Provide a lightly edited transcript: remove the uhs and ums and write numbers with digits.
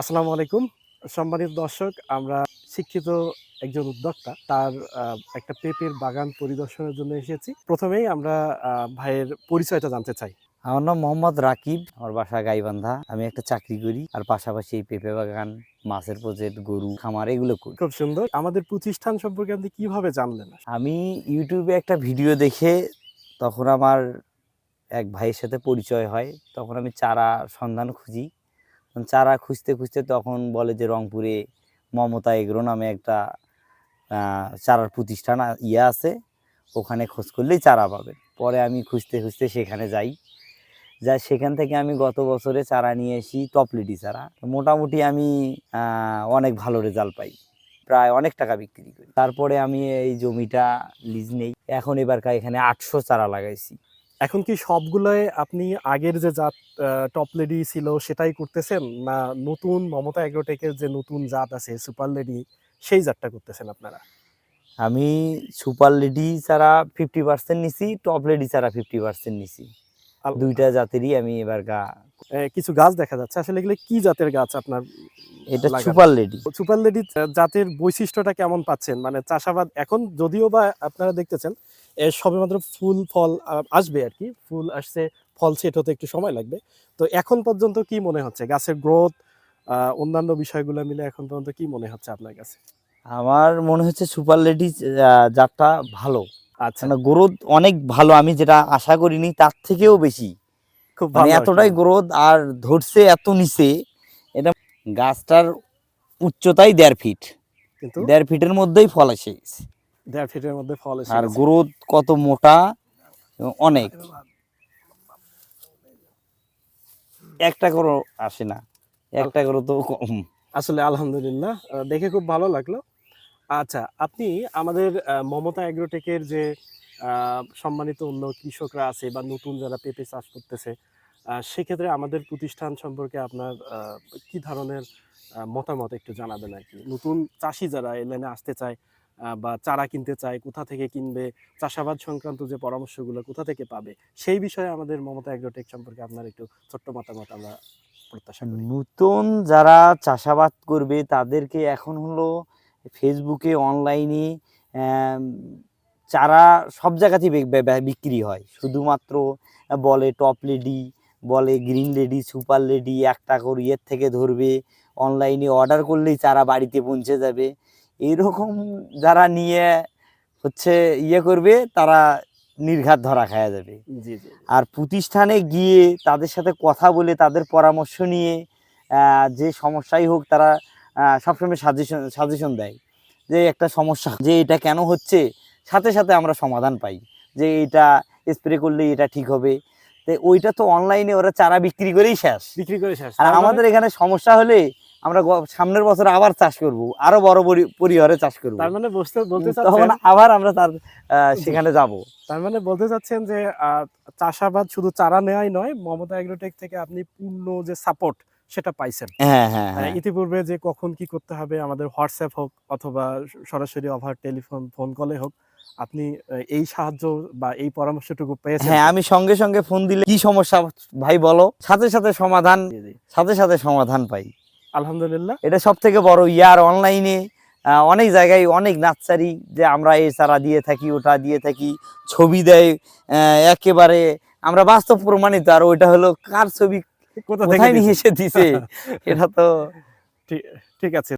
আসসালামু আলাইকুম সম্মানিত দর্শক, আমরা শিক্ষিত একজন উদ্যোক্তা তার একটা পেঁপের বাগান পরিদর্শনের জন্য এসেছি। প্রথমেই আমরা ভাইয়ের পরিচয়টা জানতে চাই। আমার নাম মোহাম্মদ রাকিব, আমার বাসা গাইবান্ধা। আমি একটা চাকরি করি আর পাশাপাশি এই পেঁপে বাগান, মাছের প্রজেক্ট, গরু খামার এগুলো করি। খুব সুন্দর। আমাদের প্রতিষ্ঠান সম্পর্কে আপনি কিভাবে জানলেন? আমি ইউটিউবে একটা ভিডিও দেখে তখন আমার এক ভাইয়ের সাথে পরিচয় হয়। তখন আমি চারা সন্ধান খুঁজি। চারা খুঁজতে খুঁজতে তখন বলে যে রংপুরে মমতা এগ্রো নামে একটা চারার প্রতিষ্ঠান আছে, ওখানে খোঁজ করলেই চারা পাবেন। পরে আমি খুঁজতে খুঁজতে সেখানে যাই। সেখান থেকে আমি গত বছরে চারা নিয়ে এসি টপলেডি চারা। মোটামুটি আমি অনেক ভালো রেজাল্ট পাই, প্রায় অনেক টাকা বিক্রি করি। তারপরে আমি এই জমিটা লিজ নেই। এখন এবারকার এখানে 800 চারা লাগাইছি। এখন কি সবগুলোই আপনি আগের যে জাত টপ লেডি ছিল সেটাই করতেছেন, না নতুন মমতা এগ্রোটেকের যে নতুন জাত আছে সুপার লেডি সেই জাতটা করতেছেন আপনারা? আমি সুপার লেডি চারা 50% নিছি, টপ লেডি চারা 50% নিছি। দুইটা জাতেরই আমি এবার কিছু গাছ দেখা যাচ্ছে, আসলে এগুলো কি জাতের গাছ আপনার? এটা সুপার লেডি। সুপার লেডি জাতের বৈশিষ্ট্যটা কেমন পাচ্ছেন? মানে চাষাবাদ এখন যদিও বা আপনারা দেখতেছেন সবেমাত্র ফুল ফল আসবে আর কি, ফুল আসছে, ফল সেট হতে একটু সময় লাগবে। তো এখন পর্যন্ত কি মনে হচ্ছে গাছের গ্রোথ, অন্যান্য বিষয়গুলো মিলে এখন পর্যন্ত কি মনে হচ্ছে আপনার কাছে? আমার মনে হচ্ছে সুপার লেডি জাতটা ভালো। আচ্ছা, মানে গ্রোথ অনেক ভালো, আমি যেটা আশা করিনি তার থেকেও বেশি। খুব মানে ভালো এতটাই গ্রোথ আর ধরছে এত নিচে। এটা গাছটার উচ্চতাই 1.5 ফিট, কিন্তু 1.5 ফিটের মধ্যেই ফল এসে গেছে। 1.5 ফিটের মধ্যে ফল এসে আর গেছে। গ্রোথ কত মোটা, অনেক। একটা করে আসে না, একটা করে তো কম। আসলে আলহামদুলিল্লাহ, দেখে খুব ভালো লাগলো। আচ্ছা, আপনি আমাদের মমতা এগ্রোটেকের যে সম্মানিত অন্য কৃষকরা আছে বা নতুন যারা পেঁপে চাষ করতেছে, সেক্ষেত্রে আমাদের প্রতিষ্ঠান সম্পর্কে আপনার কি ধরনের মতামত একটু জানাবেন আর কি। নতুন চাষি যারা এই লাইনে আসতে চায় বা চারা কিনতে চায়, কোথা থেকে কিনবে, চাষাবাদ সংক্রান্ত যে পরামর্শগুলো কোথা থেকে পাবে, সেই বিষয়ে আমাদের মমতা এগ্রোটেক সম্পর্কে আপনার একটু ছোট্ট মতামত আমরা প্রত্যাশা করি। নতুন যারা চাষাবাদ করবে তাদেরকে এখন হলো ফেসবুকে, অনলাইনে চারা সব জায়গাতেই বিক্রি হয়। শুধুমাত্র বলে টপ লেডি, বলে গ্রিন লেডি, সুপার লেডি, একটা করে এর থেকে ধরবে, অনলাইনে অর্ডার করলেই চারা বাড়িতে পৌঁছে যাবে। এইরকম যারা নিয়ে হচ্ছে করবে, তারা নির্ঘাত ধরা খাওয়া যাবে। জি জি। আর প্রতিষ্ঠানে গিয়ে তাদের সাথে কথা বলে তাদের পরামর্শ নিয়ে যে সমস্যাই হোক, তারা সবসময় সাজেশন দেয় যে একটা সমস্যা যে এটা কেন হচ্ছে, সাথে সাথে আমরা সমাধান পাই যে এটা স্প্রে করলে এটা ঠিক হবে। তো ওইটা তো অনলাইনে ওরা চারা বিক্রি করেই শেষ। আর আমাদের এখানে সমস্যা হলে আমরা সামনের বছর আবার চাষ করব, আরো বড় পরিহারে চাষ করব। তার মানে বলতে তখন আবার আমরা তার সেখানে যাব। তার মানে বলতে চাচ্ছেন যে চাষাবাদ শুধু চারা নেওয়াই নয়, মমতা এগ্রোটেক থেকে আপনি পূর্ণ যে সাপোর্ট সেটা পাইছেন। হ্যাঁ হ্যাঁ হ্যাঁ। ইতিপূর্বে যে কখন কি করতে হবে, আমাদের হোয়াটসঅ্যাপ হোক অথবা সরাসরি ওভার টেলিফোন ফোন কলে হোক, আপনি এই সাহায্য বা এই পরামর্শটুকু পেয়েছেন। হ্যাঁ, আমি সঙ্গে সঙ্গে ফোন দিলে কি সমস্যা ভাই বলো, সাথে সাথে সমাধান পাই। আলহামদুলিল্লাহ। এটা সব থেকে বড় আর অনলাইনে অনেক জায়গায় অনেক নার্সারি যে আমরা এই চারা দিয়ে থাকি, ওটা দিয়ে থাকি, ছবি দেয় একেবারে আমরা বাস্তব প্রমাণিত। আর ওইটা হলো কার ছবি কোথায় নিয়ে এসে দিছে এটা তো ঠিক আছে।